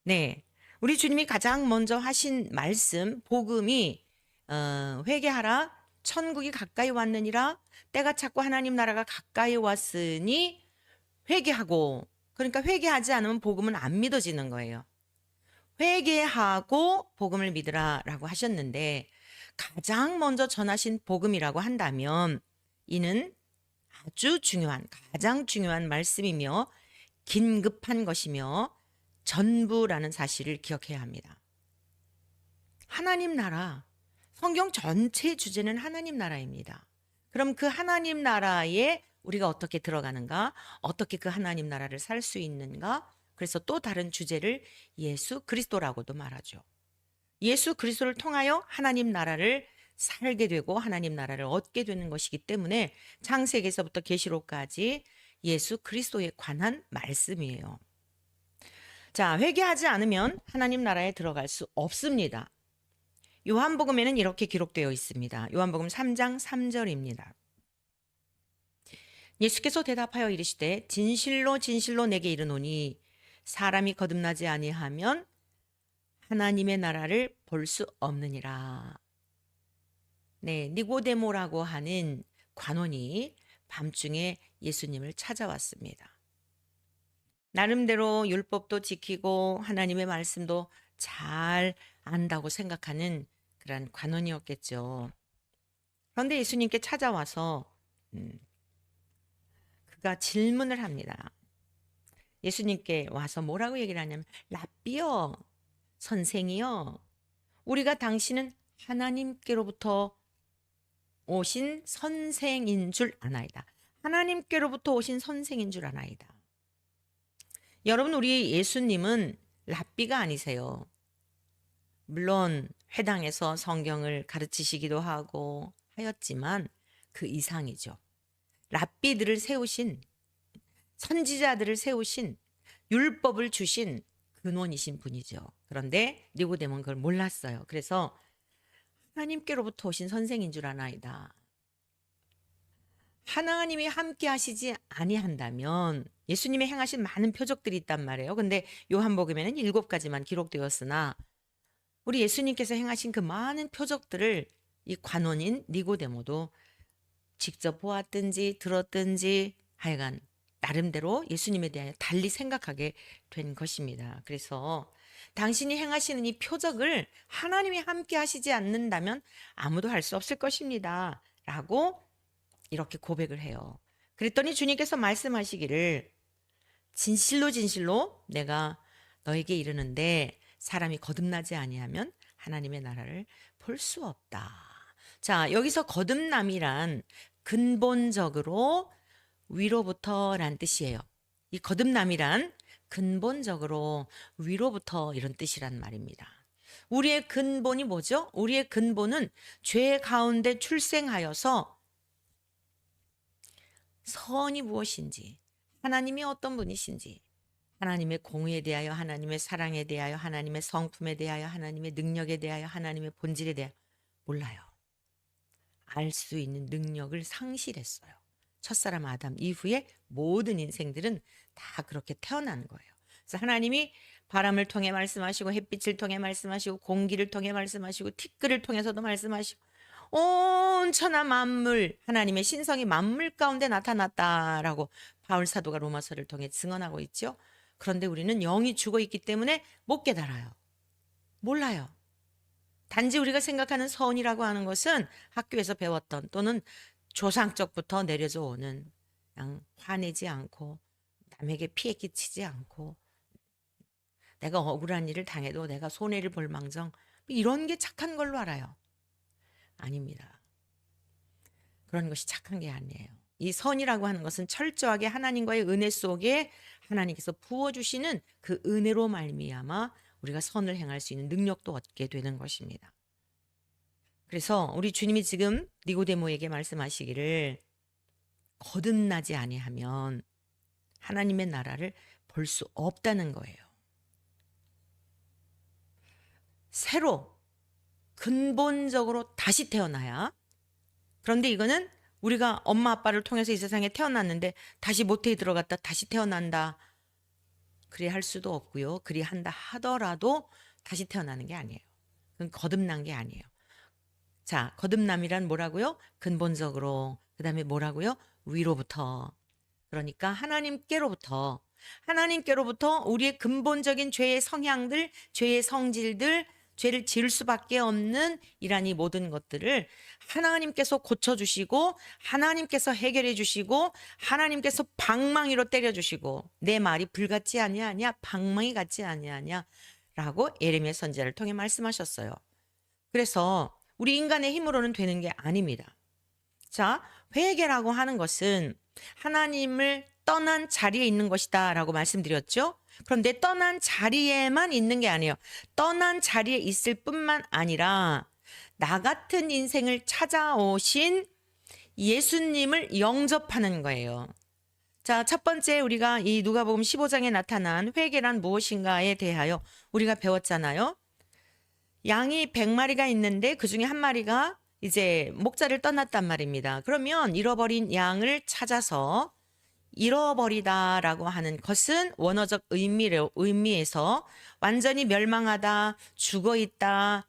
네. 우리 주님이 가장 먼저 하신 말씀, 복음이 회개하라, 천국이 가까이 왔느니라, 때가 찼고 하나님 나라가 가까이 왔으니 회개하고, 그러니까 회개하지 않으면 복음은 안 믿어지는 거예요. 회개하고 복음을 믿으라라고 하셨는데 가장 먼저 전하신 복음이라고 한다면 이는 아주 중요한, 가장 중요한 말씀이며 긴급한 것이며 전부라는 사실을 기억해야 합니다. 하나님 나라, 성경 전체 주제는 하나님 나라입니다. 그럼 그 하나님 나라에 우리가 어떻게 들어가는가? 어떻게 그 하나님 나라를 살 수 있는가? 그래서 또 다른 주제를 예수 그리스도라고도 말하죠. 예수 그리스도를 통하여 하나님 나라를 살게 되고 하나님 나라를 얻게 되는 것이기 때문에 창세기에서부터 계시록까지 예수 그리스도에 관한 말씀이에요. 자, 회개하지 않으면 하나님 나라에 들어갈 수 없습니다. 요한복음에는 이렇게 기록되어 있습니다. 요한복음 3장 3절입니다. 예수께서 대답하여 이르시되 진실로 진실로 내게 이르노니 사람이 거듭나지 아니하면 하나님의 나라를 볼 수 없느니라. 네, 니고데모라고 하는 관원이 밤중에 예수님을 찾아왔습니다. 나름대로 율법도 지키고 하나님의 말씀도 잘 안다고 생각하는 그런 관원이었겠죠. 그런데 예수님께 찾아와서 그가 질문을 합니다. 예수님께 와서 뭐라고 얘기를 하냐면 랍비여, 선생이여, 우리가 당신은 하나님께로부터 오신 선생인 줄 아나이다. 하나님께로부터 오신 선생인 줄 아나이다. 여러분, 우리 예수님은 랍비가 아니세요. 물론 회당에서 성경을 가르치시기도 하고 하였지만 그 이상이죠. 랍비들을 세우신, 선지자들을 세우신, 율법을 주신 근원이신 분이죠. 그런데 니고데모는 그걸 몰랐어요. 그래서 하나님께로부터 오신 선생인 줄 아나이다. 하나님이 함께 하시지 아니한다면 예수님이 행하신 많은 표적들이 있단 말이에요. 근데 요한복음에는 7가지만 기록되었으나 우리 예수님께서 행하신 그 많은 표적들을 이 관원인 니고데모도 직접 보았든지 들었든지 하여간 나름대로 예수님에 대하여 달리 생각하게 된 것입니다. 그래서 당신이 행하시는 이 표적을 하나님이 함께 하시지 않는다면 아무도 할 수 없을 것입니다. 라고 이렇게 고백을 해요. 그랬더니 주님께서 말씀하시기를 진실로 진실로 내가 너에게 이르는데 사람이 거듭나지 아니하면 하나님의 나라를 볼 수 없다. 자, 여기서 거듭남이란 근본적으로 위로부터란 뜻이에요. 이 거듭남이란 근본적으로 위로부터 이런 뜻이란 말입니다. 우리의 근본이 뭐죠? 우리의 근본은 죄 가운데 출생하여서 선이 무엇인지, 하나님이 어떤 분이신지, 하나님의 공의에 대하여, 하나님의 사랑에 대하여, 하나님의 성품에 대하여, 하나님의 능력에 대하여, 하나님의 본질에 대하여 몰라요. 알 수 있는 능력을 상실했어요. 첫사람 아담 이후에 모든 인생들은 다 그렇게 태어난 거예요. 그래서 하나님이 바람을 통해 말씀하시고 햇빛을 통해 말씀하시고 공기를 통해 말씀하시고 티끌을 통해서도 말씀하시고 온 천하 만물, 하나님의 신성이 만물 가운데 나타났다라고 바울 사도가 로마서를 통해 증언하고 있죠. 그런데 우리는 영이 죽어 있기 때문에 못 깨달아요. 몰라요. 단지 우리가 생각하는 선이라고 하는 것은 학교에서 배웠던 또는 조상적부터 내려져 오는 그냥 화내지 않고 남에게 피해 끼치지 않고 내가 억울한 일을 당해도 내가 손해를 볼 망정 이런 게 착한 걸로 알아요. 아닙니다. 그런 것이 착한 게 아니에요. 이 선이라고 하는 것은 철저하게 하나님과의 은혜 속에 하나님께서 부어주시는 그 은혜로 말미암아 우리가 선을 행할 수 있는 능력도 얻게 되는 것입니다. 그래서 우리 주님이 지금 니고데모에게 말씀하시기를 거듭나지 아니하면 하나님의 나라를 볼 수 없다는 거예요. 새로 근본적으로 다시 태어나야. 그런데 이거는 우리가 엄마 아빠를 통해서 이 세상에 태어났는데 다시 모태에 들어갔다 다시 태어난다. 그리 할 수도 없고요. 그리 한다 하더라도 다시 태어나는 게 아니에요. 그건 거듭난 게 아니에요. 자, 거듭남이란 뭐라고요? 근본적으로. 그다음에 뭐라고요? 위로부터. 그러니까 하나님께로부터 우리의 근본적인 죄의 성향들, 죄의 성질들, 죄를 지을 수밖에 없는 이란 이 모든 것들을 하나님께서 고쳐주시고 하나님께서 해결해 주시고 하나님께서 방망이로 때려주시고 내 말이 불같지 아니하냐 방망이 같지 아니하냐 라고 예레미야 선지자를 통해 말씀하셨어요. 그래서 우리 인간의 힘으로는 되는 게 아닙니다. 자, 회개라고 하는 것은 하나님을 떠난 자리에 있는 것이다 라고 말씀드렸죠. 그런데 떠난 자리에만 있는 게 아니에요. 떠난 자리에 있을 뿐만 아니라 나 같은 인생을 찾아오신 예수님을 영접하는 거예요. 자, 첫 번째 우리가 이 누가복음 15장에 나타난 회개란 무엇인가에 대하여 우리가 배웠잖아요. 양이 100마리가 있는데 그중에 한 마리가 이제 목자를 떠났단 말입니다. 그러면 잃어버린 양을 찾아서 잃어버리다라고 하는 것은 원어적 의미에서 완전히 멸망하다, 죽어있다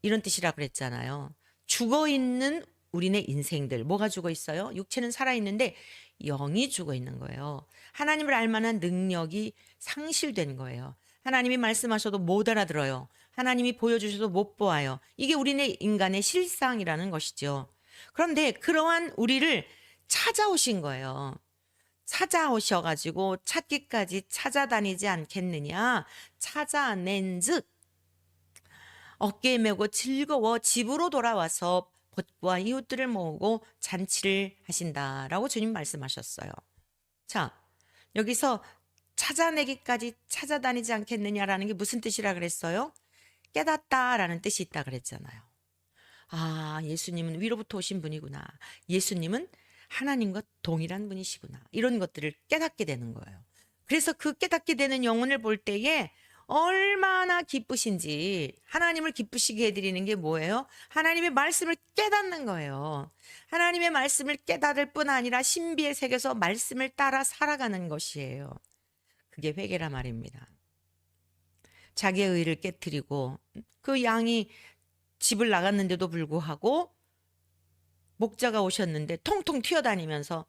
이런 뜻이라고 그랬잖아요. 죽어있는 우리네 인생들 뭐가 죽어있어요? 육체는 살아있는데 영이 죽어있는 거예요. 하나님을 알 만한 능력이 상실된 거예요. 하나님이 말씀하셔도 못 알아들어요. 하나님이 보여주셔도 못 보아요. 이게 우리네 인간의 실상이라는 것이죠. 그런데 그러한 우리를 찾아오신 거예요. 찾아오셔가지고 찾기까지 찾아다니지 않겠느냐. 찾아낸즉 어깨에 메고 즐거워 집으로 돌아와서 벗과 이웃들을 모으고 잔치를 하신다라고 주님 말씀하셨어요. 자, 여기서 찾아내기까지 찾아다니지 않겠느냐라는 게 무슨 뜻이라 그랬어요? 깨닫다라는 뜻이 있다 그랬잖아요. 아, 예수님은 위로부터 오신 분이구나. 예수님은 하나님과 동일한 분이시구나. 이런 것들을 깨닫게 되는 거예요. 그래서 그 깨닫게 되는 영혼을 볼 때에 얼마나 기쁘신지 하나님을 기쁘시게 해드리는 게 뭐예요? 하나님의 말씀을 깨닫는 거예요. 하나님의 말씀을 깨닫을 뿐 아니라 신비의 세계에서 말씀을 따라 살아가는 것이에요. 그게 회개라 말입니다. 자기의 의를 깨트리고 그 양이 집을 나갔는데도 불구하고 목자가 오셨는데 통통 튀어다니면서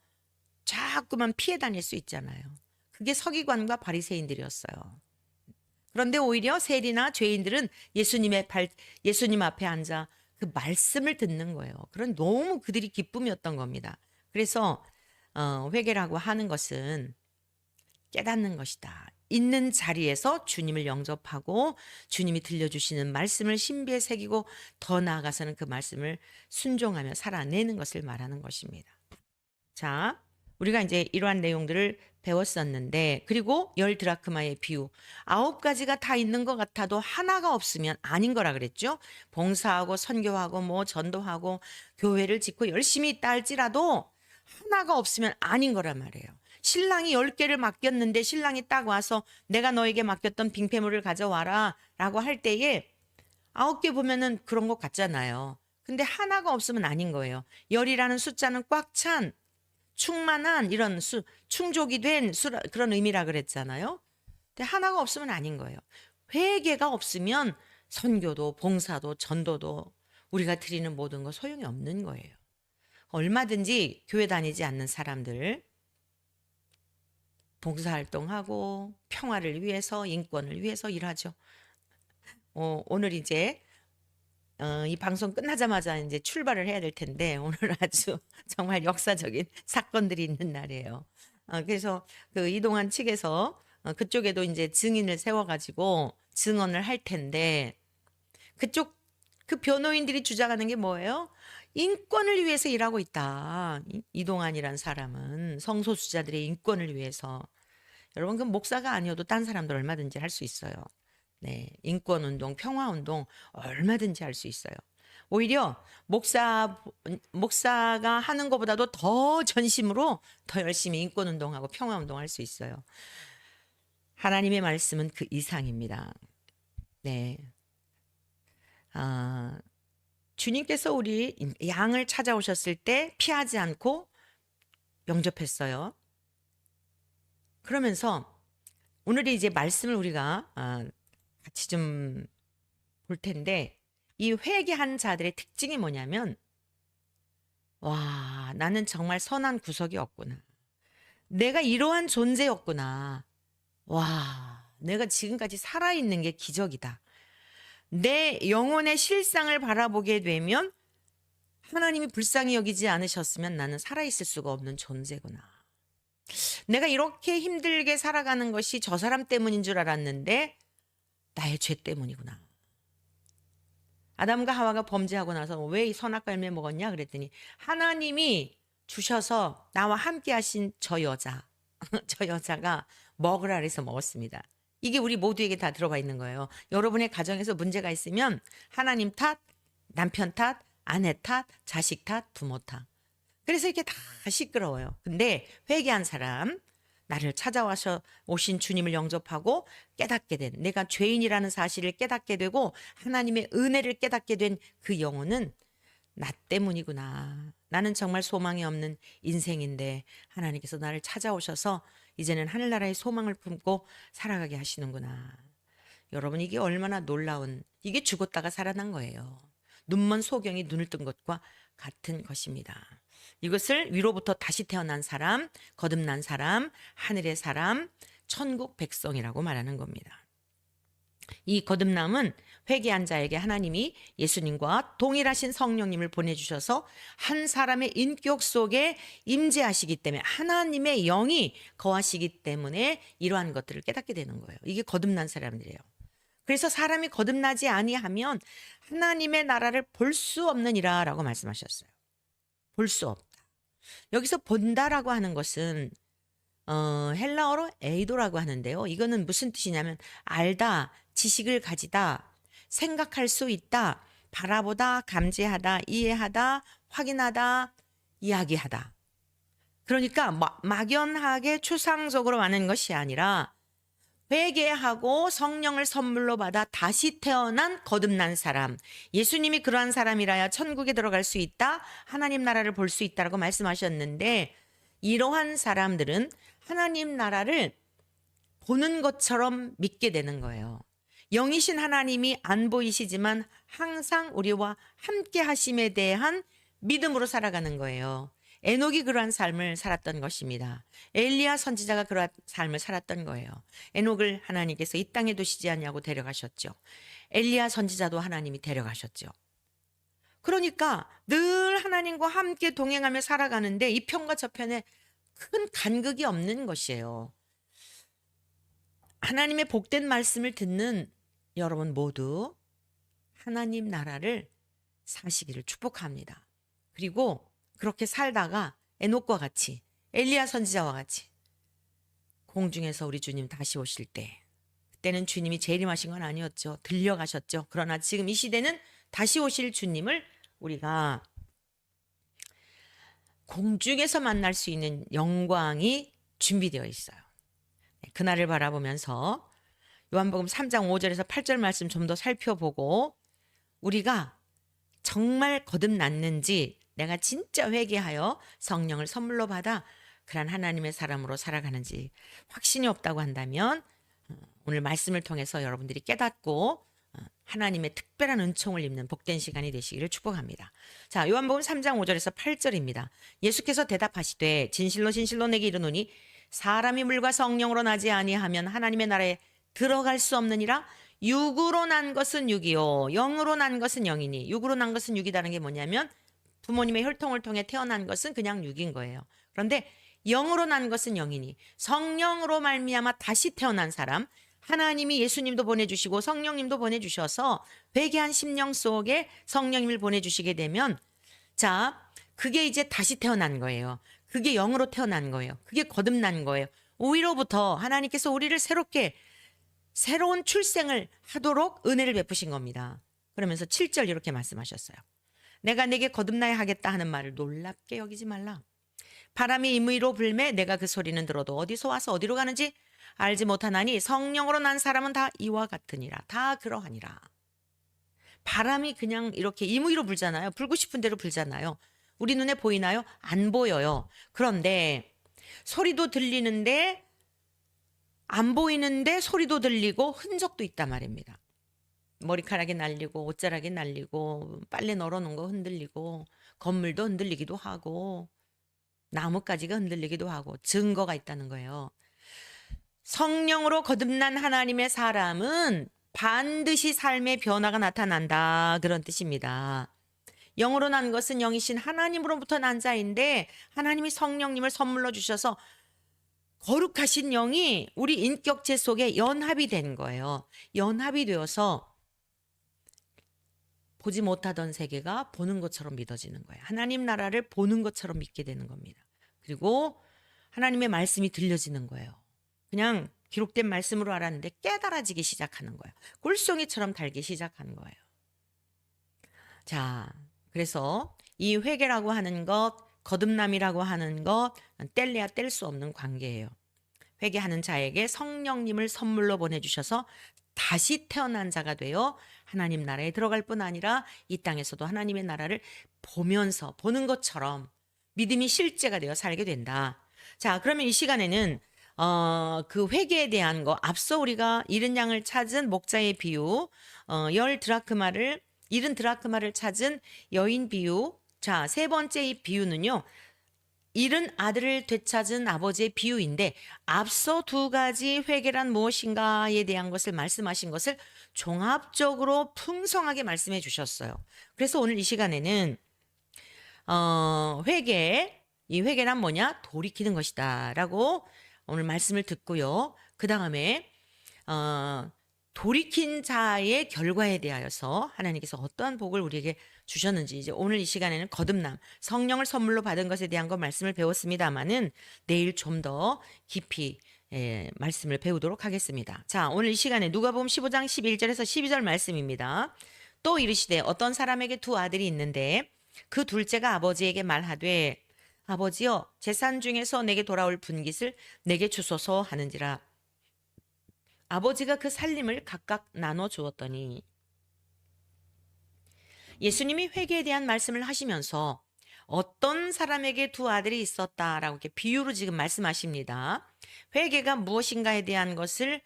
자꾸만 피해 다닐 수 있잖아요. 그게 서기관과 바리새인들이었어요. 그런데 오히려 세리나 죄인들은 예수님 앞에 앉아 그 말씀을 듣는 거예요. 그런 너무 그들이 기쁨이었던 겁니다. 그래서 회개라고 하는 것은 깨닫는 것이다. 있는 자리에서 주님을 영접하고 주님이 들려주시는 말씀을 신비에 새기고 더 나아가서는 그 말씀을 순종하며 살아내는 것을 말하는 것입니다. 자, 우리가 이제 이러한 내용들을 배웠었는데 그리고 10드라크마의 비유 9가지가 다 있는 것 같아도 하나가 없으면 아닌 거라 그랬죠. 봉사하고 선교하고 뭐 전도하고 교회를 짓고 열심히 있다 할지라도 하나가 없으면 아닌 거란 말이에요. 신랑이 10개를 맡겼는데 신랑이 딱 와서 내가 너에게 맡겼던 빙패물을 가져와라 라고 할 때에 9개 보면은 그런 것 같잖아요. 근데 하나가 없으면 아닌 거예요. 10이라는 숫자는 꽉 찬 충만한 이런 충족이 된 그런 의미라 그랬잖아요. 근데 하나가 없으면 아닌 거예요. 회개가 없으면 선교도 봉사도 전도도 우리가 드리는 모든 거 소용이 없는 거예요. 얼마든지 교회 다니지 않는 사람들 봉사활동하고 평화를 위해서 인권을 위해서 일하죠. 오늘 이제 이 방송 끝나자마자 이제 출발을 해야 될 텐데 오늘 아주 정말 역사적인 사건들이 있는 날이에요. 그래서 그 이동환 측에서 그쪽에도 이제 증인을 세워가지고 증언을 할 텐데 그쪽 그 변호인들이 주장하는 게 뭐예요? 인권을 위해서 일하고 있다. 이동환이란 사람은 성소수자들의 인권을 위해서. 여러분 그 목사가 아니어도 딴 사람들 얼마든지 할 수 있어요. 네, 인권운동, 평화운동 얼마든지 할 수 있어요. 오히려 목사가 하는 것보다도 더 전심으로 더 열심히 인권운동하고 평화운동 할 수 있어요. 하나님의 말씀은 그 이상입니다. 네. 주님께서 우리 양을 찾아오셨을 때 피하지 않고 영접했어요. 그러면서 오늘의 이제 말씀을 우리가 같이 좀 볼 텐데, 이 회개한 자들의 특징이 뭐냐면, 와, 나는 정말 선한 구석이 없구나. 내가 이러한 존재였구나. 와, 내가 지금까지 살아있는 게 기적이다. 내 영혼의 실상을 바라보게 되면 하나님이 불쌍히 여기지 않으셨으면 나는 살아있을 수가 없는 존재구나. 내가 이렇게 힘들게 살아가는 것이 저 사람 때문인 줄 알았는데 나의 죄 때문이구나. 아담과 하와가 범죄하고 나서 왜 이 선악과 열매 먹었냐 그랬더니 하나님이 주셔서 나와 함께 하신 저 여자, 저 여자가 먹으라 그래서 먹었습니다. 이게 우리 모두에게 다 들어가 있는 거예요. 여러분의 가정에서 문제가 있으면 하나님 탓, 남편 탓, 아내 탓, 자식 탓, 부모 탓. 그래서 이렇게 다 시끄러워요. 근데 회개한 사람, 나를 찾아와서 오신 주님을 영접하고 깨닫게 된, 내가 죄인이라는 사실을 깨닫게 되고 하나님의 은혜를 깨닫게 된 그 영혼은 나 때문이구나. 나는 정말 소망이 없는 인생인데 하나님께서 나를 찾아오셔서 이제는 하늘나라의 소망을 품고 살아가게 하시는구나. 여러분, 이게 얼마나 놀라운, 이게 죽었다가 살아난 거예요. 눈먼 소경이 눈을 뜬 것과 같은 것입니다. 이것을 위로부터 다시 태어난 사람, 거듭난 사람, 하늘의 사람, 천국 백성이라고 말하는 겁니다. 이 거듭남은 회개한 자에게 하나님이 예수님과 동일하신 성령님을 보내주셔서 한 사람의 인격 속에 임재하시기 때문에, 하나님의 영이 거하시기 때문에 이러한 것들을 깨닫게 되는 거예요. 이게 거듭난 사람들이에요. 그래서 사람이 거듭나지 아니하면 하나님의 나라를 볼 수 없느니라 라고 말씀하셨어요. 볼 수 없다. 여기서 본다라고 하는 것은 헬라어로 에이도라고 하는데요. 이거는 무슨 뜻이냐면 알다, 지식을 가지다, 생각할 수 있다, 바라보다, 감지하다, 이해하다, 확인하다, 이야기하다. 그러니까 막연하게 추상적으로 하는 것이 아니라 회개하고 성령을 선물로 받아 다시 태어난 거듭난 사람, 예수님이 그러한 사람이라야 천국에 들어갈 수 있다, 하나님 나라를 볼 수 있다라고 말씀하셨는데, 이러한 사람들은 하나님 나라를 보는 것처럼 믿게 되는 거예요. 영이신 하나님이 안 보이시지만 항상 우리와 함께 하심에 대한 믿음으로 살아가는 거예요. 에녹이 그러한 삶을 살았던 것입니다. 엘리야 선지자가 그러한 삶을 살았던 거예요. 에녹을 하나님께서 이 땅에 두시지 않냐고 데려가셨죠. 엘리야 선지자도 하나님이 데려가셨죠. 그러니까 늘 하나님과 함께 동행하며 살아가는데 이 편과 저 편에 큰 간극이 없는 것이에요. 하나님의 복된 말씀을 듣는 여러분 모두 하나님 나라를 사시기를 축복합니다. 그리고 그렇게 살다가 에녹과 같이, 엘리야 선지자와 같이 공중에서 우리 주님 다시 오실 때, 그때는 주님이 재림하신 건 아니었죠. 들려가셨죠. 그러나 지금 이 시대는 다시 오실 주님을 우리가 공중에서 만날 수 있는 영광이 준비되어 있어요. 그날을 바라보면서 요한복음 3장 5절에서 8절 말씀 좀 더 살펴보고 우리가 정말 거듭났는지, 내가 진짜 회개하여 성령을 선물로 받아 그런 하나님의 사람으로 살아가는지 확신이 없다고 한다면 오늘 말씀을 통해서 여러분들이 깨닫고 하나님의 특별한 은총을 입는 복된 시간이 되시기를 축복합니다. 자, 요한복음 3장 5절에서 8절입니다. 예수께서 대답하시되 진실로 진실로 내게 이르노니 사람이 물과 성령으로 나지 아니하면 하나님의 나라에 들어갈 수 없느니라. 육으로 난 것은 육이요 영으로 난 것은 영이니. 육으로 난 것은 육이라는 게 뭐냐면 부모님의 혈통을 통해 태어난 것은 그냥 육인 거예요. 그런데 영으로 난 것은 영이니, 성령으로 말미암아 다시 태어난 사람, 하나님이 예수님도 보내주시고 성령님도 보내주셔서 회개한 심령 속에 성령님을 보내주시게 되면, 자, 그게 이제 다시 태어난 거예요. 그게 영으로 태어난 거예요. 그게 거듭난 거예요. 위로부터 하나님께서 우리를 새로운 출생을 하도록 은혜를 베푸신 겁니다. 그러면서 7절 이렇게 말씀하셨어요. 내가 내게 거듭나야 하겠다 하는 말을 놀랍게 여기지 말라. 바람이 임의로 불매 내가 그 소리는 들어도 어디서 와서 어디로 가는지 알지 못하나니 성령으로 난 사람은 다 이와 같으니라. 다 그러하니라. 바람이 그냥 이렇게 임의로 불잖아요. 불고 싶은 대로 불잖아요. 우리 눈에 보이나요? 안 보여요. 그런데 소리도 들리는데 안 보이는데 소리도 들리고 흔적도 있단 말입니다. 머리카락이 날리고 옷자락이 날리고 빨래 널어놓은 거 흔들리고 건물도 흔들리기도 하고 나뭇가지가 흔들리기도 하고 증거가 있다는 거예요. 성령으로 거듭난 하나님의 사람은 반드시 삶의 변화가 나타난다, 그런 뜻입니다. 영으로 난 것은 영이신 하나님으로부터 난 자인데 하나님이 성령님을 선물로 주셔서 거룩하신 영이 우리 인격체 속에 연합이 된 거예요. 연합이 되어서 보지 못하던 세계가 보는 것처럼 믿어지는 거예요. 하나님 나라를 보는 것처럼 믿게 되는 겁니다. 그리고 하나님의 말씀이 들려지는 거예요. 그냥 기록된 말씀으로 알았는데 깨달아지기 시작하는 거예요. 꿀송이처럼 달기 시작하는 거예요. 자, 그래서 이 회개라고 하는 것, 거듭남이라고 하는 것, 뗄래야 뗄 수 없는 관계예요. 회개하는 자에게 성령님을 선물로 보내주셔서 다시 태어난 자가 되어 하나님 나라에 들어갈 뿐 아니라 이 땅에서도 하나님의 나라를 보면서 보는 것처럼 믿음이 실제가 되어 살게 된다. 자, 그러면 이 시간에는 그 회개에 대한 거, 앞서 우리가 잃은 양을 찾은 목자의 비유, 잃은 드라크마를 찾은 여인 비유. 자, 세 번째 이 비유는요, 잃은 아들을 되찾은 아버지의 비유인데, 앞서 두 가지 회개란 무엇인가에 대한 것을 말씀하신 것을 종합적으로 풍성하게 말씀해 주셨어요. 그래서 오늘 이 시간에는 이 회개란 뭐냐? 돌이키는 것이다 라고 오늘 말씀을 듣고요. 그 다음에 돌이킨 자의 결과에 대하여서 하나님께서 어떠한 복을 우리에게 주셨는지, 이제 오늘 이 시간에는 거듭남, 성령을 선물로 받은 것에 대한 거 말씀을 배웠습니다마는 내일 좀 더 깊이 말씀을 배우도록 하겠습니다. 자, 오늘 이 시간에 누가복음 15장 11절에서 12절 말씀입니다. 또 이르시되 어떤 사람에게 두 아들이 있는데 그 둘째가 아버지에게 말하되 아버지여 재산 중에서 내게 돌아올 분깃을 내게 주소서 하는지라. 아버지가 그 살림을 각각 나눠 주었더니, 예수님이 회개에 대한 말씀을 하시면서 어떤 사람에게 두 아들이 있었다라고 이렇게 비유로 지금 말씀하십니다. 회개가 무엇인가에 대한 것을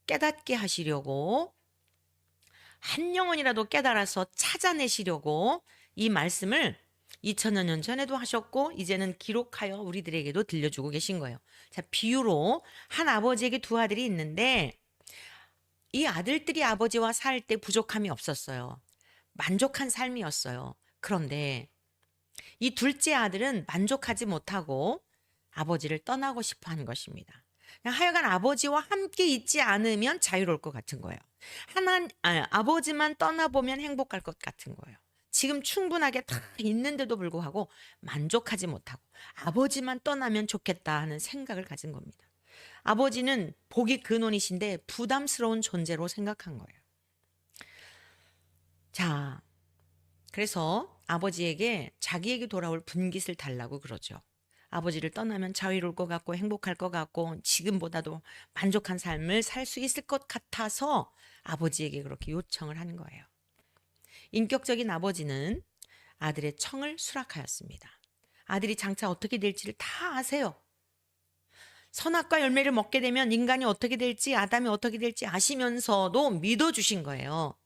깨닫게 하시려고, 한 영혼이라도 깨달아서 찾아내시려고 이 말씀을 2000여 년 전에도 하셨고 이제는 기록하여 우리들에게도 들려주고 계신 거예요. 자, 비유로 한 아버지에게 두 아들이 있는데 이 아들들이 아버지와 살 때 부족함이 없었어요. 만족한 삶이었어요. 그런데 이 둘째 아들은 만족하지 못하고 아버지를 떠나고 싶어 하는 것입니다. 하여간 아버지와 함께 있지 않으면 자유로울 것 같은 거예요. 아버지만 떠나보면 행복할 것 같은 거예요. 지금 충분하게 다 있는데도 불구하고 만족하지 못하고 아버지만 떠나면 좋겠다 하는 생각을 가진 겁니다. 아버지는 복이 근원이신데 부담스러운 존재로 생각한 거예요. 자, 그래서 아버지에게 자기에게 돌아올 분깃을 달라고 그러죠. 아버지를 떠나면 자유로울 것 같고 행복할 것 같고 지금보다도 만족한 삶을 살 수 있을 것 같아서 아버지에게 그렇게 요청을 하는 거예요. 인격적인 아버지는 아들의 청을 수락하였습니다. 아들이 장차 어떻게 될지를 다 아세요. 선악과 열매를 먹게 되면 인간이 어떻게 될지, 아담이 어떻게 될지 아시면서도 믿어주신 거예요.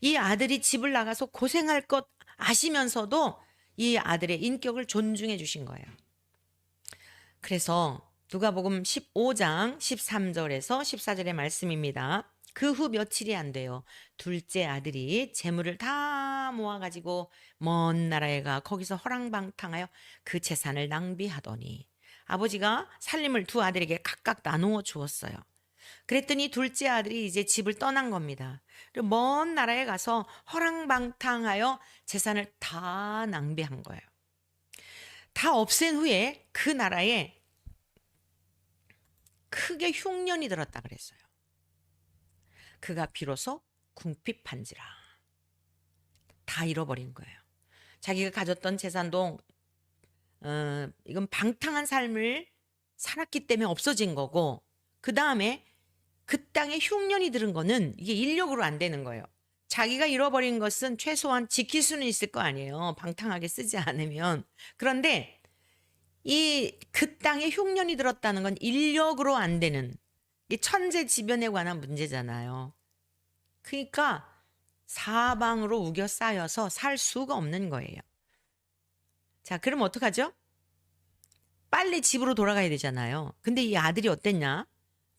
이 아들이 집을 나가서 고생할 것 아시면서도 이 아들의 인격을 존중해 주신 거예요. 그래서 누가복음 15장 13절에서 14절의 말씀입니다. 그 후 며칠이 안 돼요. 둘째 아들이 재물을 다 모아가지고 먼 나라에 가 거기서 허랑방탕하여 그 재산을 낭비하더니 아버지가 살림을 두 아들에게 각각 나누어 주었어요. 그랬더니 둘째 아들이 이제 집을 떠난 겁니다. 그리고 먼 나라에 가서 허랑방탕하여 재산을 다 낭비한 거예요. 다 없앤 후에 그 나라에 크게 흉년이 들었다 그랬어요. 그가 비로소 궁핍한지라. 다 잃어버린 거예요. 자기가 가졌던 재산도 이건 방탕한 삶을 살았기 때문에 없어진 거고, 그 다음에 그 땅에 흉년이 들은 거는 이게 인력으로 안 되는 거예요. 자기가 잃어버린 것은 최소한 지킬 수는 있을 거 아니에요. 방탕하게 쓰지 않으면. 그런데 그 땅에 흉년이 들었다는 건 인력으로 안 되는, 이 천재지변에 관한 문제잖아요. 그러니까 사방으로 우겨 쌓여서 살 수가 없는 거예요. 자, 그럼 어떡하죠? 빨리 집으로 돌아가야 되잖아요. 근데 이 아들이 어땠냐?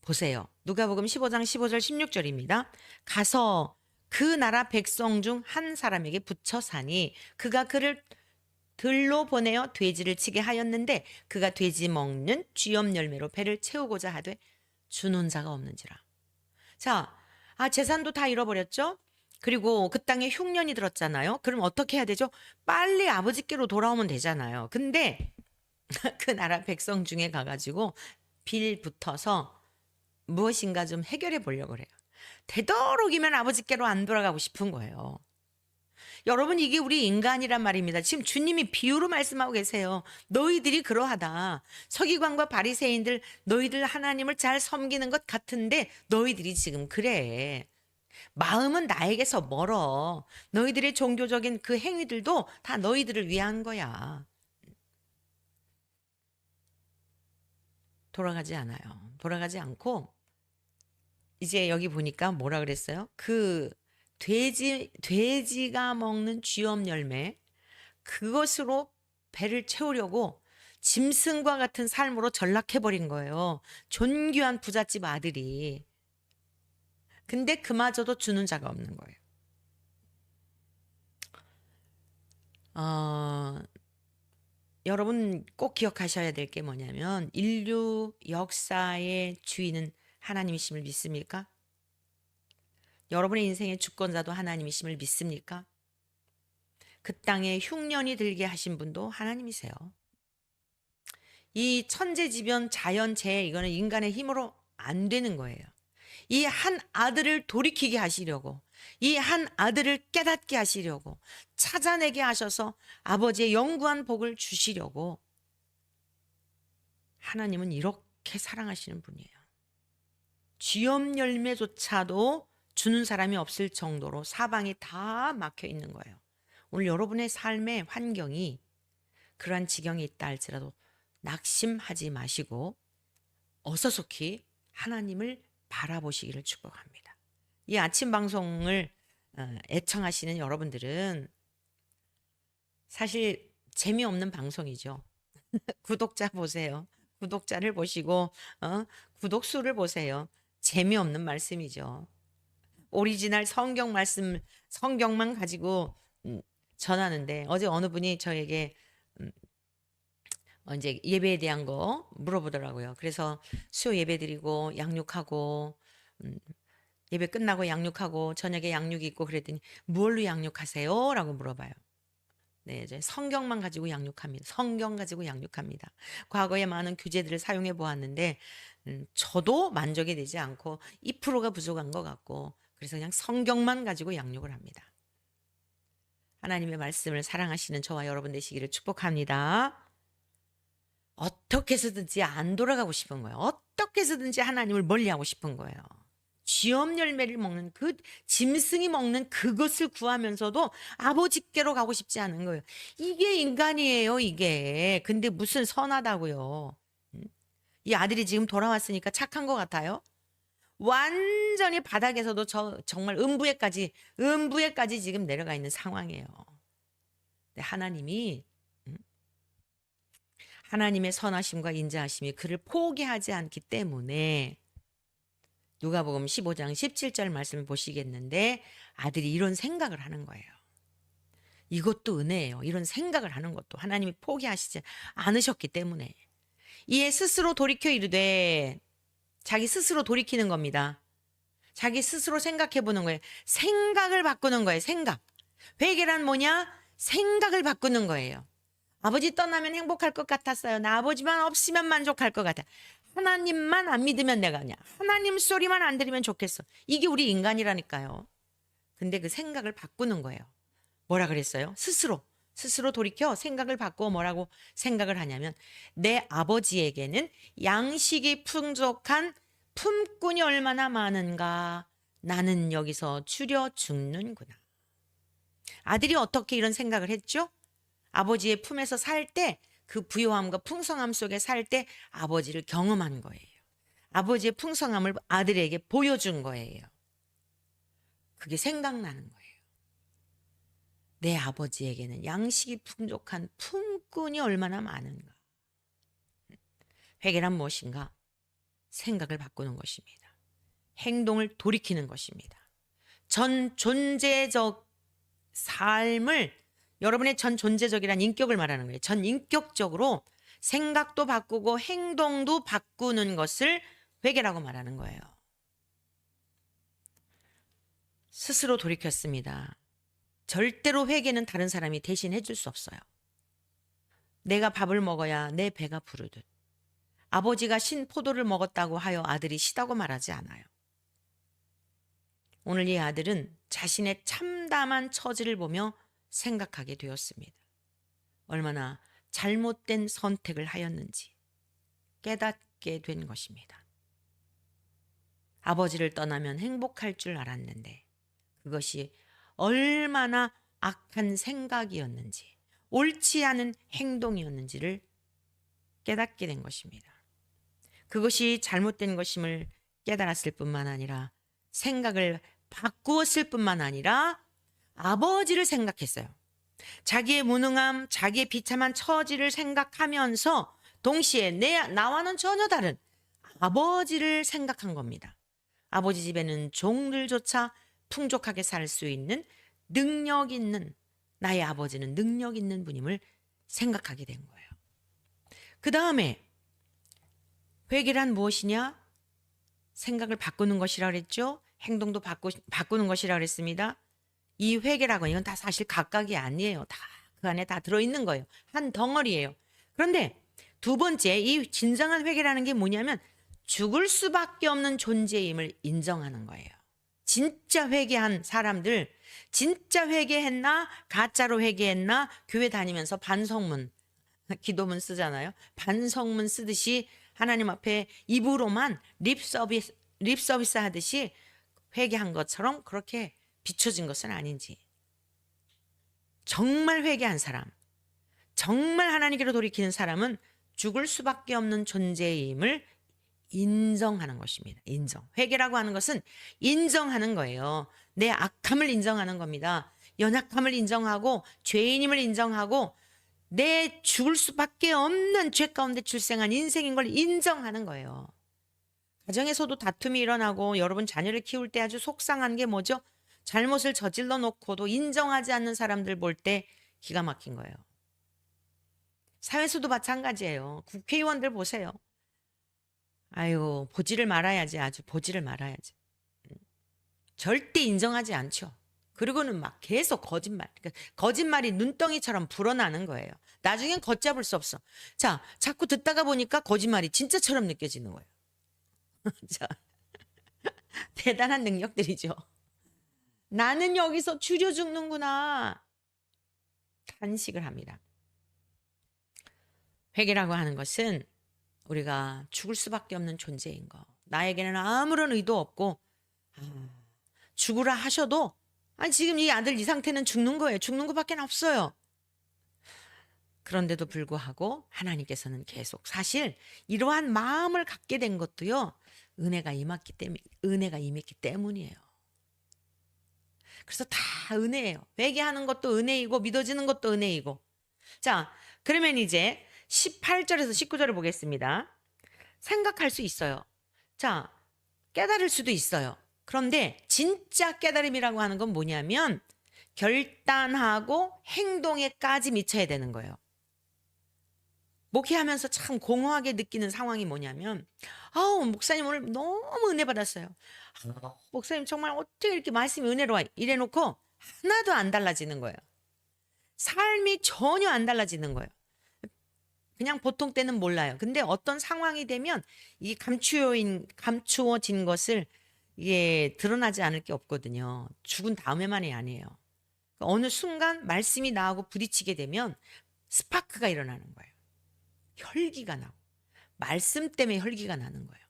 보세요. 누가복음 15장 15절 16절입니다. 가서 그 나라 백성 중 한 사람에게 붙여 사니 그가 그를 들로 보내어 돼지를 치게 하였는데 그가 돼지 먹는 쥐염 열매로 배를 채우고자 하되 주는 자가 없는지라. 자, 재산도 다 잃어버렸죠? 그리고 그 땅에 흉년이 들었잖아요. 그럼 어떻게 해야 되죠? 빨리 아버지께로 돌아오면 되잖아요. 근데 그 나라 백성 중에 가가지고 빌 붙어서 무엇인가 좀 해결해 보려고 그래요. 되도록이면 아버지께로 안 돌아가고 싶은 거예요. 여러분, 이게 우리 인간이란 말입니다. 지금 주님이 비유로 말씀하고 계세요. 너희들이 그러하다. 서기관과 바리새인들, 너희들 하나님을 잘 섬기는 것 같은데 너희들이 지금 그래. 마음은 나에게서 멀어. 너희들의 종교적인 그 행위들도 다 너희들을 위한 거야. 돌아가지 않아요. 돌아가지 않고 이제 여기 보니까 뭐라 그랬어요? 그 돼지가 먹는 쥐염 열매, 그것으로 배를 채우려고 짐승과 같은 삶으로 전락해버린 거예요. 존귀한 부잣집 아들이. 근데 그마저도 주는 자가 없는 거예요. 여러분 꼭 기억하셔야 될 게 뭐냐면 인류 역사의 주인은 하나님이심을 믿습니까? 여러분의 인생의 주권자도 하나님이심을 믿습니까? 그 땅에 흉년이 들게 하신 분도 하나님이세요. 이 천재지변, 자연재해, 이거는 인간의 힘으로 안 되는 거예요. 이 한 아들을 돌이키게 하시려고, 이 한 아들을 깨닫게 하시려고, 찾아내게 하셔서 아버지의 영구한 복을 주시려고 하나님은 이렇게 사랑하시는 분이에요. 쥐염 열매조차도 주는 사람이 없을 정도로 사방이 다 막혀 있는 거예요. 오늘 여러분의 삶의 환경이 그러한 지경에 있다 할지라도 낙심하지 마시고 어서속히 하나님을 바라보시기를 축복합니다. 이 아침 방송을 애청하시는 여러분들은 사실 재미없는 방송이죠. 구독자 보세요. 구독자를 보시고 구독 수를 보세요. 재미없는 말씀이죠. 오리지널 성경 말씀, 성경만 가지고 전하는데 어제 어느 분이 저에게 이제 예배에 대한 거 물어보더라고요. 그래서 수요 예배 드리고 양육하고 예배 끝나고 양육하고 저녁에 양육이 있고 그랬더니 뭘로 양육하세요? 라고 물어봐요. 네, 이제 성경만 가지고 양육합니다. 성경 가지고 양육합니다. 과거에 많은 교재들을 사용해 보았는데 저도 만족이 되지 않고 2%가 부족한 것 같고 그래서 그냥 성경만 가지고 양육을 합니다. 하나님의 말씀을 사랑하시는 저와 여러분 되시기를 축복합니다. 어떻게 해서든지 안 돌아가고 싶은 거예요. 어떻게 해서든지 하나님을 멀리하고 싶은 거예요. 쥐염 열매를 먹는 그 짐승이 먹는 그것을 구하면서도 아버지께로 가고 싶지 않은 거예요. 이게 인간이에요, 이게. 근데 무슨 선하다고요. 이 아들이 지금 돌아왔으니까 착한 것 같아요. 완전히 바닥에서도 정말 음부에까지 지금 내려가 있는 상황이에요. 근데 하나님의 선하심과 인자하심이 그를 포기하지 않기 때문에 누가복음 15장 17절 말씀을 보시겠는데 아들이 이런 생각을 하는 거예요. 이것도 은혜예요. 이런 생각을 하는 것도 하나님이 포기하시지 않으셨기 때문에 이에 스스로 돌이켜 이르되 자기 스스로 돌이키는 겁니다. 자기 스스로 생각해 보는 거예요. 생각을 바꾸는 거예요. 생각. 회개란 뭐냐? 생각을 바꾸는 거예요. 아버지 떠나면 행복할 것 같았어요. 나 아버지만 없으면 만족할 것 같아. 하나님만 안 믿으면 내가 그냥 하나님 소리만 안 들으면 좋겠어. 이게 우리 인간이라니까요. 근데 그 생각을 바꾸는 거예요. 뭐라 그랬어요? 스스로 돌이켜 생각을 바꾸어 뭐라고 생각을 하냐면 내 아버지에게는 양식이 풍족한 품꾼이 얼마나 많은가. 나는 여기서 줄여 죽는구나. 아들이 어떻게 이런 생각을 했죠? 아버지의 품에서 살 때 그 부요함과 풍성함 속에 살 때 아버지를 경험한 거예요. 아버지의 풍성함을 아들에게 보여준 거예요. 그게 생각나는 거예요. 내 아버지에게는 양식이 풍족한 품꾼이 얼마나 많은가. 회개란 무엇인가? 생각을 바꾸는 것입니다. 행동을 돌이키는 것입니다. 전 존재적 삶을, 여러분의 전 존재적이란 인격을 말하는 거예요. 전 인격적으로 생각도 바꾸고 행동도 바꾸는 것을 회개라고 말하는 거예요. 스스로 돌이켰습니다. 절대로 회개는 다른 사람이 대신 해줄 수 없어요. 내가 밥을 먹어야 내 배가 부르듯 아버지가 신 포도를 먹었다고 하여 아들이 시다고 말하지 않아요. 오늘 이 아들은 자신의 참담한 처지를 보며 생각하게 되었습니다. 얼마나 잘못된 선택을 하였는지 깨닫게 된 것입니다. 아버지를 떠나면 행복할 줄 알았는데 그것이 얼마나 악한 생각이었는지, 옳지 않은 행동이었는지를 깨닫게 된 것입니다. 그것이 잘못된 것임을 깨달았을 뿐만 아니라 생각을 바꾸었을 뿐만 아니라 아버지를 생각했어요. 자기의 무능함, 자기의 비참한 처지를 생각하면서 동시에 나와는 전혀 다른 아버지를 생각한 겁니다. 아버지 집에는 종들조차 풍족하게 살 수 있는 능력 있는, 나의 아버지는 능력 있는 분임을 생각하게 된 거예요. 그 다음에 회개란 무엇이냐? 생각을 바꾸는 것이라고 그랬죠. 행동도 바꾸는 것이라고 그랬습니다. 이 회개라고 이건 다 사실 각각이 아니에요. 다 그 안에 다 들어있는 거예요. 한 덩어리예요. 그런데 두 번째, 이 진정한 회개라는 게 뭐냐면 죽을 수밖에 없는 존재임을 인정하는 거예요. 진짜 회개한 사람들, 진짜 회개했나 가짜로 회개했나, 교회 다니면서 반성문, 기도문 쓰잖아요. 반성문 쓰듯이 하나님 앞에 입으로만 립서비스 하듯이 회개한 것처럼 그렇게 비춰진 것은 아닌지, 정말 회개한 사람, 정말 하나님께로 돌이키는 사람은 죽을 수밖에 없는 존재임을 인정하는 것입니다. 인정. 회개라고 하는 것은 인정하는 거예요. 내 악함을 인정하는 겁니다. 연약함을 인정하고 죄인임을 인정하고 내 죽을 수밖에 없는 죄 가운데 출생한 인생인 걸 인정하는 거예요. 가정에서도 다툼이 일어나고 여러분 자녀를 키울 때 아주 속상한 게 뭐죠? 잘못을 저질러 놓고도 인정하지 않는 사람들 볼 때 기가 막힌 거예요. 사회에서도 마찬가지예요. 국회의원들 보세요. 아유, 보지를 말아야지. 아주 보지를 말아야지. 절대 인정하지 않죠. 그리고는 막 계속 거짓말. 그러니까 거짓말이 눈덩이처럼 불어나는 거예요. 나중엔 걷잡을 수 없어. 자, 자꾸 듣다가 보니까 거짓말이 진짜처럼 느껴지는 거예요. 자, 대단한 능력들이죠. 나는 여기서 줄여 죽는구나. 탄식을 합니다. 회개라고 하는 것은 우리가 죽을 수밖에 없는 존재인 거. 나에게는 아무런 의도 없고 죽으라 하셔도 아니 지금 이 아들 이 상태는 죽는 거예요. 죽는 것밖에 없어요. 그런데도 불구하고 하나님께서는 계속 사실 이러한 마음을 갖게 된 것도요. 은혜가 임했기 때문이에요. 그래서 다 은혜예요. 회개하는 것도 은혜이고 믿어지는 것도 은혜이고. 자, 그러면 이제 18절에서 19절을 보겠습니다. 생각할 수 있어요. 자, 깨달을 수도 있어요. 그런데 진짜 깨달음이라고 하는 건 뭐냐면 결단하고 행동에까지 미쳐야 되는 거예요. 목회하면서 참 공허하게 느끼는 상황이 뭐냐면 목사님 오늘 너무 은혜 받았어요. 목사님 정말 어떻게 이렇게 말씀이 은혜로워 이래놓고 하나도 안 달라지는 거예요. 삶이 전혀 안 달라지는 거예요. 그냥 보통 때는 몰라요. 근데 어떤 상황이 되면 이 감추어진 것을 이게 드러나지 않을 게 없거든요. 죽은 다음에만이 아니에요. 그러니까 어느 순간 말씀이 나하고 부딪히게 되면 스파크가 일어나는 거예요. 혈기가 나고 말씀 때문에 혈기가 나는 거예요.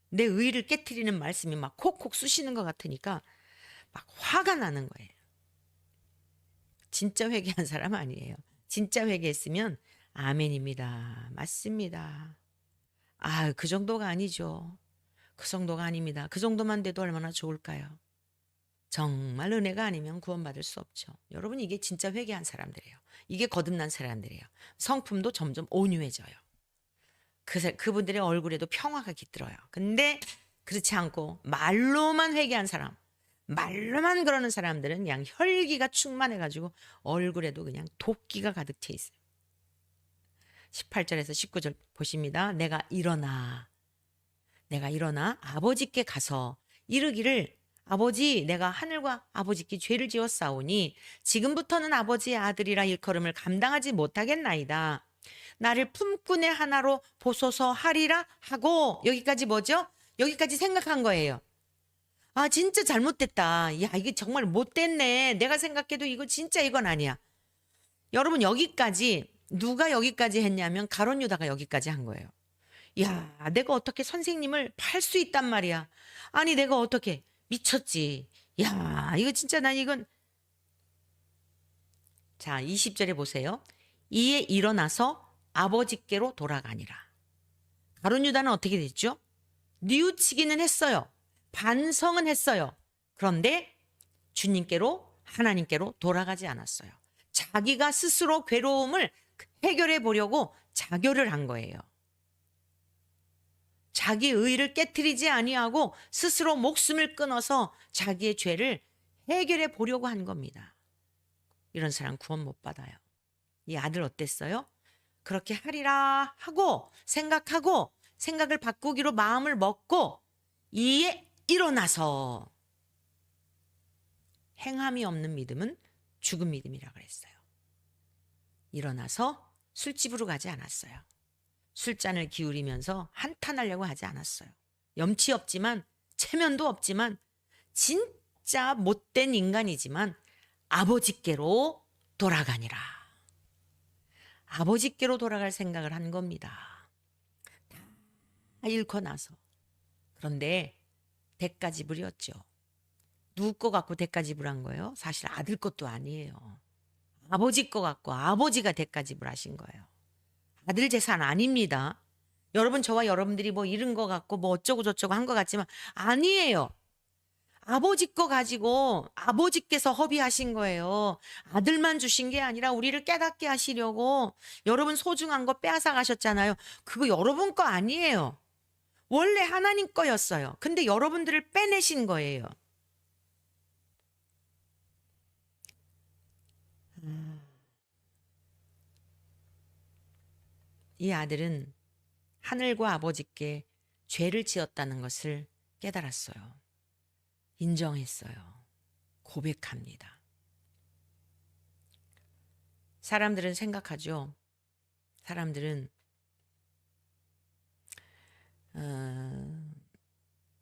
내 의를 깨트리는 말씀이 막 콕콕 쑤시는 것 같으니까 막 화가 나는 거예요. 진짜 회개한 사람 아니에요. 진짜 회개했으면 아멘입니다. 맞습니다. 그 정도가 아니죠. 그 정도가 아닙니다. 그 정도만 돼도 얼마나 좋을까요? 정말 은혜가 아니면 구원받을 수 없죠. 여러분, 이게 진짜 회개한 사람들이에요. 이게 거듭난 사람들이에요. 성품도 점점 온유해져요. 그분들의 얼굴에도 평화가 깃들어요. 근데 그렇지 않고 말로만 회개한 사람, 말로만 그러는 사람들은 그냥 혈기가 충만해가지고 얼굴에도 그냥 도끼가 가득 차 있어요. 18절에서 19절 보십니다. 내가 일어나 아버지께 가서 이르기를 아버지, 내가 하늘과 아버지께 죄를 지었사오니 지금부터는 아버지의 아들이라 일컬음을 감당하지 못하겠나이다. 나를 품꾼의 하나로 보소서 하리라 하고, 여기까지 뭐죠? 여기까지 생각한 거예요. 아, 진짜 잘못됐다. 야, 이게 정말 못됐네. 내가 생각해도 이거 진짜 이건 아니야. 여러분, 여기까지 누가 여기까지 했냐면 가룟 유다가 여기까지 한 거예요. 야, 내가 어떻게 선생님을 팔 수 있단 말이야. 아니, 내가 어떻게 미쳤지. 야, 이거 진짜 난 이건. 자, 20절에 보세요. 이에 일어나서 아버지께로 돌아가니라. 가룟 유다는 어떻게 됐죠? 뉘우치기는 했어요. 반성은 했어요. 그런데 주님께로, 하나님께로 돌아가지 않았어요. 자기가 스스로 괴로움을 해결해 보려고 자결을 한 거예요. 자기 의를 깨트리지 아니하고 스스로 목숨을 끊어서 자기의 죄를 해결해 보려고 한 겁니다. 이런 사람 구원 못 받아요. 이 아들 어땠어요? 그렇게 하리라 하고 생각하고 생각을 바꾸기로 마음을 먹고 이에 일어나서, 행함이 없는 믿음은 죽은 믿음이라 그랬어요. 일어나서 술집으로 가지 않았어요. 술잔을 기울이면서 한탄하려고 하지 않았어요. 염치 없지만 체면도 없지만 진짜 못된 인간이지만 아버지께로 돌아가니라. 아버지께로 돌아갈 생각을 한 겁니다. 다 잃고 나서. 그런데 대가 지불이었죠. 누구 거 갖고 대가 지불한 거예요? 사실 아들 것도 아니에요. 아버지 거 갖고 아버지가 대가 지불하신 거예요. 아들 재산 아닙니다. 여러분, 저와 여러분들이 뭐 잃은 거 같고 뭐 어쩌고 저쩌고 한 것 같지만 아니에요. 아버지 거 가지고 아버지께서 허비하신 거예요. 아들만 주신 게 아니라 우리를 깨닫게 하시려고 여러분 소중한 거 빼앗아 가셨잖아요. 그거 여러분 거 아니에요. 원래 하나님 거였어요. 근데 여러분들을 빼내신 거예요. 이 아들은 하늘과 아버지께 죄를 지었다는 것을 깨달았어요. 인정했어요. 고백합니다. 사람들은 생각하죠. 사람들은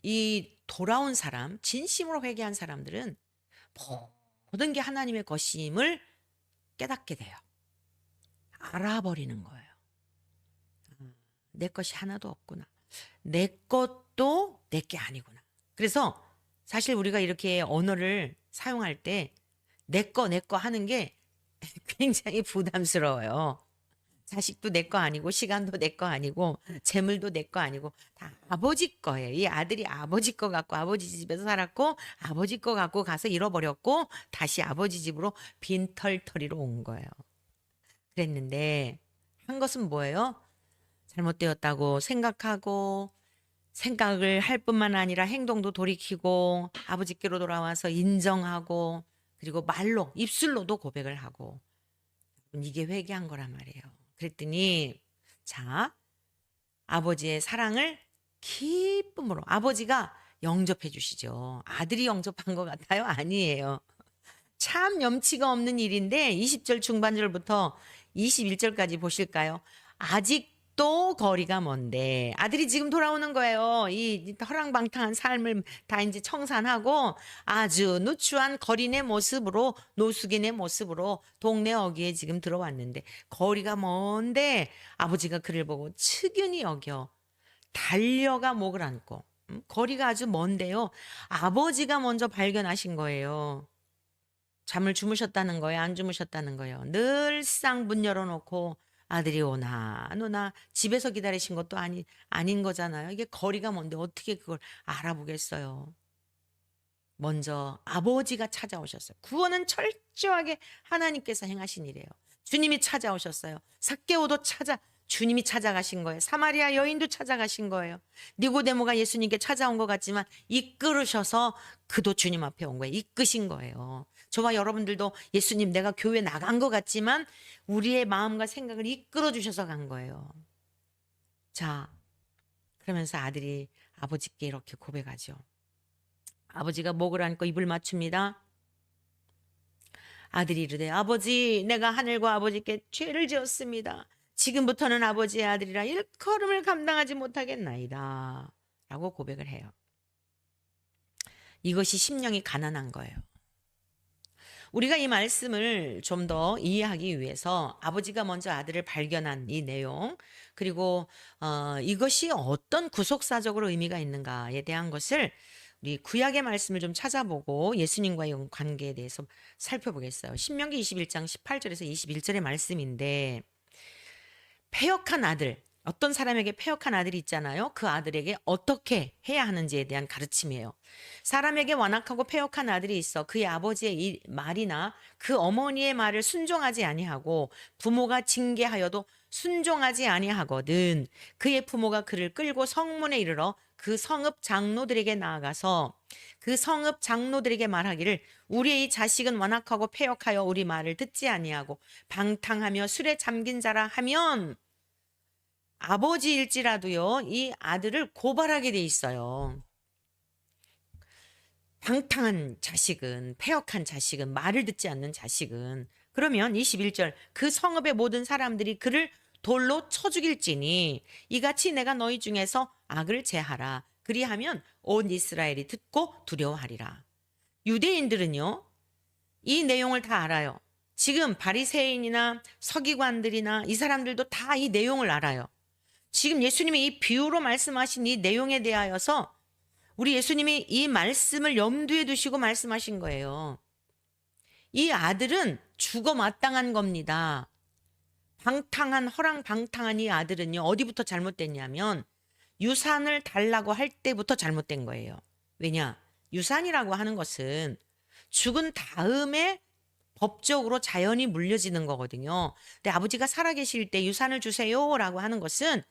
이 돌아온 사람, 진심으로 회개한 사람들은 모든 게 하나님의 것임을 깨닫게 돼요. 알아버리는 거예요. 내 것이 하나도 없구나. 내 것도 내 게 아니구나. 그래서 사실 우리가 이렇게 언어를 사용할 때 내 거 하는 게 굉장히 부담스러워요. 자식도 내 거 아니고 시간도 내 거 아니고 재물도 내 거 아니고 다 아버지 거예요. 이 아들이 아버지 거 갖고 아버지 집에서 살았고 아버지 거 갖고 가서 잃어버렸고 다시 아버지 집으로 빈털터리로 온 거예요. 그랬는데 한 것은 뭐예요? 잘못되었다고 생각하고 생각을 할 뿐만 아니라 행동도 돌이키고 아버지께로 돌아와서 인정하고 그리고 말로 입술로도 고백을 하고, 이게 회개한 거란 말이에요. 그랬더니 자, 아버지의 사랑을 기쁨으로 아버지가 영접해 주시죠. 아들이 영접한 것 같아요? 아니에요. 참 염치가 없는 일인데 20절 중반절부터 21절까지 보실까요? 아직도 거리가 먼데 아들이 지금 돌아오는 거예요. 이 허랑방탕한 삶을 다 이제 청산하고 아주 누추한 거린의 모습으로, 노숙인의 모습으로 동네 어귀에 지금 들어왔는데 거리가 먼데 아버지가 그를 보고 측은히 여겨 달려가 목을 안고, 거리가 아주 먼데요. 아버지가 먼저 발견하신 거예요. 잠을 주무셨다는 거예요? 안 주무셨다는 거예요? 늘상 문 열어놓고 아들이 오나 안 오나 집에서 기다리신 것도 아닌 거잖아요. 이게 거리가 먼데 어떻게 그걸 알아보겠어요. 먼저 아버지가 찾아오셨어요. 구원은 철저하게 하나님께서 행하신 일이에요. 주님이 찾아오셨어요. 삭개오도 주님이 찾아가신 거예요. 사마리아 여인도 찾아가신 거예요. 니고데모가 예수님께 찾아온 것 같지만 이끌으셔서 그도 주님 앞에 온 거예요. 이끄신 거예요. 저와 여러분들도 예수님 내가 교회 나간 것 같지만 우리의 마음과 생각을 이끌어 주셔서 간 거예요. 자, 그러면서 아들이 아버지께 이렇게 고백하죠. 아버지가 목을 안고 입을 맞춥니다. 아들이 이르되 아버지 내가 하늘과 아버지께 죄를 지었습니다. 지금부터는 아버지의 아들이라 일컬음을 감당하지 못하겠나이다. 라고 고백을 해요. 이것이 심령이 가난한 거예요. 우리가 이 말씀을 좀 더 이해하기 위해서 아버지가 먼저 아들을 발견한 이 내용 그리고 이것이 어떤 구속사적으로 의미가 있는가에 대한 것을 우리 구약의 말씀을 좀 찾아보고 예수님과의 관계에 대해서 살펴보겠어요. 신명기 21장 18절에서 21절의 말씀인데 패역한 아들, 어떤 사람에게 패역한 아들이 있잖아요. 그 아들에게 어떻게 해야 하는지에 대한 가르침이에요. 사람에게 완악하고 패역한 아들이 있어 그의 아버지의 이 말이나 그 어머니의 말을 순종하지 아니하고 부모가 징계하여도 순종하지 아니하거든 그의 부모가 그를 끌고 성문에 이르러 그 성읍 장로들에게 나아가서 그 성읍 장로들에게 말하기를 우리의 이 자식은 완악하고 패역하여 우리 말을 듣지 아니하고 방탕하며 술에 잠긴 자라 하면 아버지일지라도요 이 아들을 고발하게 돼 있어요. 방탕한 자식은 패역한 자식은 말을 듣지 않는 자식은 그러면 21절 그 성읍의 모든 사람들이 그를 돌로 쳐 죽일지니 이같이 내가 너희 중에서 악을 제하라 그리하면 온 이스라엘이 듣고 두려워하리라. 유대인들은요 이 내용을 다 알아요. 지금 바리새인이나 서기관들이나 이 사람들도 다 이 내용을 알아요. 지금 예수님이 이 비유로 말씀하신 이 내용에 대하여서 우리 예수님이 이 말씀을 염두에 두시고 말씀하신 거예요. 이 아들은 죽어 마땅한 겁니다. 허랑방탕한 이 아들은요, 어디부터 잘못됐냐면 유산을 달라고 할 때부터 잘못된 거예요. 왜냐? 유산이라고 하는 것은 죽은 다음에 법적으로 자연이 물려지는 거거든요. 근데 아버지가 살아계실 때 유산을 주세요라고 하는 것은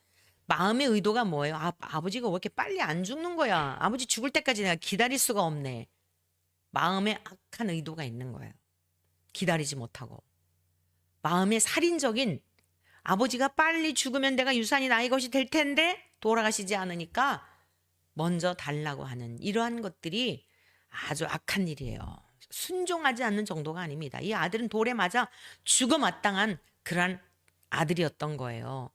마음의 의도가 뭐예요? 아버지가 왜 이렇게 빨리 안 죽는 거야? 아버지 죽을 때까지 내가 기다릴 수가 없네. 마음에 악한 의도가 있는 거예요. 기다리지 못하고. 마음의 살인적인 아버지가 빨리 죽으면 내가 유산이 나의 것이 될 텐데 돌아가시지 않으니까 먼저 달라고 하는 이러한 것들이 아주 악한 일이에요. 순종하지 않는 정도가 아닙니다. 이 아들은 돌에 맞아 죽어 마땅한 그러한 아들이었던 거예요.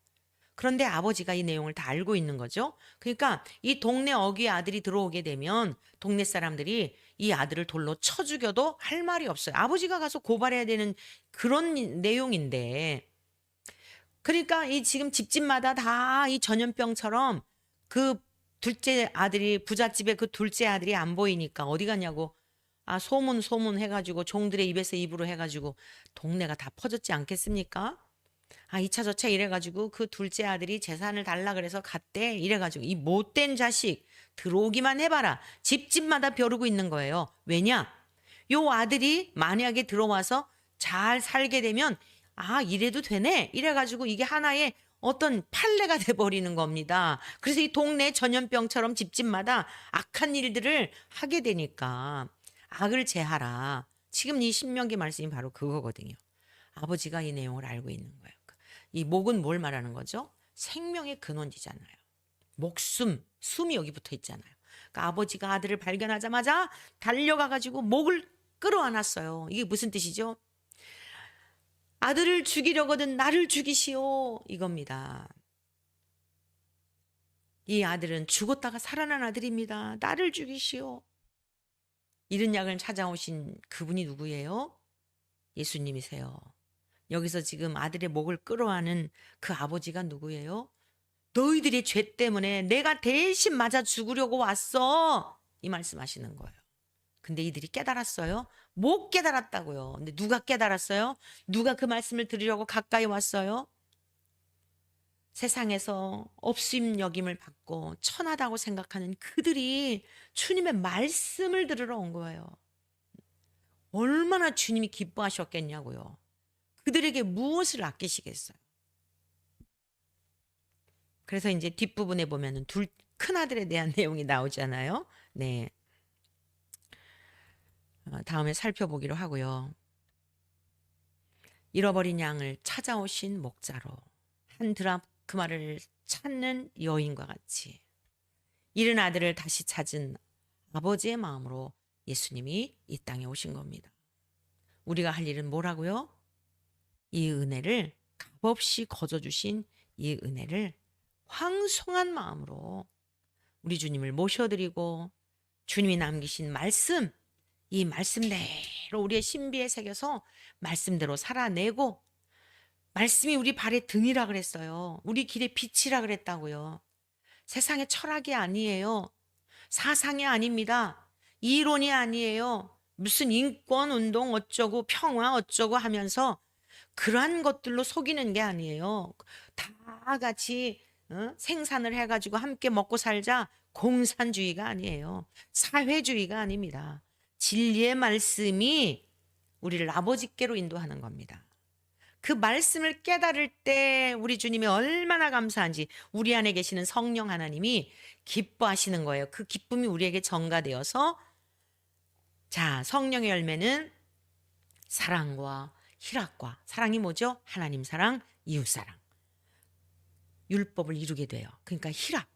그런데 아버지가 이 내용을 다 알고 있는 거죠. 그러니까 이 동네 어귀의 아들이 들어오게 되면 동네 사람들이 이 아들을 돌로 쳐 죽여도 할 말이 없어요. 아버지가 가서 고발해야 되는 그런 내용인데 그러니까 이 지금 집집마다 다 이 전염병처럼 그 둘째 아들이 부잣집에 그 둘째 아들이 안 보이니까 어디 갔냐고 소문 해가지고 종들의 입에서 입으로 해가지고 동네가 다 퍼졌지 않겠습니까? 이차 저차 이래가지고 그 둘째 아들이 재산을 달라 그래서 갔대 이래가지고 이 못된 자식 들어오기만 해봐라 집집마다 벼르고 있는 거예요. 왜냐? 요 아들이 만약에 들어와서 잘 살게 되면 이래도 되네 이래가지고 이게 하나의 어떤 판례가 돼버리는 겁니다. 그래서 이 동네 전염병처럼 집집마다 악한 일들을 하게 되니까 악을 제하라. 지금 이 신명기 말씀이 바로 그거거든요. 아버지가 이 내용을 알고 있는 거예요. 이 목은 뭘 말하는 거죠? 생명의 근원이잖아요. 목숨, 숨이 여기 붙어 있잖아요. 그러니까 아버지가 아들을 발견하자마자 달려가가지고 목을 끌어안았어요. 이게 무슨 뜻이죠? 아들을 죽이려거든 나를 죽이시오 이겁니다. 이 아들은 죽었다가 살아난 아들입니다. 나를 죽이시오. 이른 약을 찾아오신 그분이 누구예요? 예수님이세요. 여기서 지금 아들의 목을 끌어안은 그 아버지가 누구예요? 너희들의 죄 때문에 내가 대신 맞아 죽으려고 왔어. 이 말씀하시는 거예요. 근데 이들이 깨달았어요? 못 깨달았다고요. 근데 누가 깨달았어요? 누가 그 말씀을 들으려고 가까이 왔어요? 세상에서 없음 여김을 받고 천하다고 생각하는 그들이 주님의 말씀을 들으러 온 거예요. 얼마나 주님이 기뻐하셨겠냐고요. 그들에게 무엇을 아끼시겠어요. 그래서 이제 뒷부분에 보면은 둘 큰아들에 대한 내용이 나오잖아요. 네. 다음에 살펴보기로 하고요. 잃어버린 양을 찾아오신 목자로 한 드라크마를 찾는 여인과 같이 잃은 아들을 다시 찾은 아버지의 마음으로 예수님이 이 땅에 오신 겁니다. 우리가 할 일은 뭐라고요? 이 은혜를 값없이 거저주신 이 은혜를 황송한 마음으로 우리 주님을 모셔드리고 주님이 남기신 말씀, 이 말씀대로 우리의 신비에 새겨서 말씀대로 살아내고 말씀이 우리 발의 등이라 그랬어요. 우리 길의 빛이라 그랬다고요. 세상의 철학이 아니에요. 사상이 아닙니다. 이론이 아니에요. 무슨 인권 운동 어쩌고 평화 어쩌고 하면서 그러한 것들로 속이는 게 아니에요. 다 같이 생산을 해가지고 함께 먹고 살자. 공산주의가 아니에요. 사회주의가 아닙니다. 진리의 말씀이 우리를 아버지께로 인도하는 겁니다. 그 말씀을 깨달을 때 우리 주님이 얼마나 감사한지 우리 안에 계시는 성령 하나님이 기뻐하시는 거예요. 그 기쁨이 우리에게 전가되어서 자, 성령의 열매는 사랑과 희락과 사랑이 뭐죠? 하나님 사랑, 이웃 사랑. 율법을 이루게 돼요. 그러니까 희락.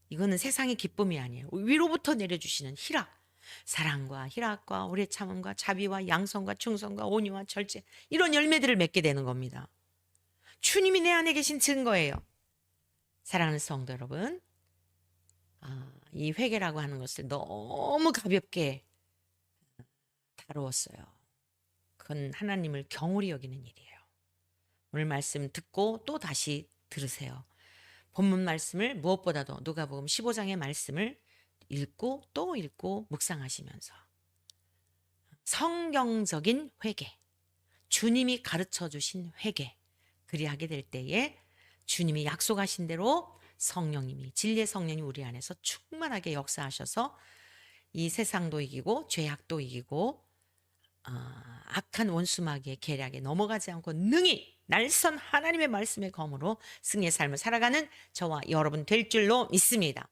이거는 세상의 기쁨이 아니에요. 위로부터 내려주시는 희락. 사랑과 희락과 오래 참음과 자비와 양성과 충성과 온유와 절제 이런 열매들을 맺게 되는 겁니다. 주님이 내 안에 계신 증거예요. 사랑하는 성도 여러분, 이 회개라고 하는 것을 너무 가볍게 다루었어요. 그건 하나님을 경홀히 여기는 일이에요. 오늘 말씀 듣고 또 다시 들으세요. 본문 말씀을 무엇보다도 누가복음 15장의 말씀을 읽고 또 읽고 묵상하시면서 성경적인 회개, 주님이 가르쳐 주신 회개, 그리하게 될 때에 주님이 약속하신 대로 성령님이 진리의 성령이 우리 안에서 충만하게 역사하셔서 이 세상도 이기고 죄악도 이기고 악한 원수마귀의 계략에 넘어가지 않고 능히 날선 하나님의 말씀의 검으로 승리의 삶을 살아가는 저와 여러분 될 줄로 믿습니다.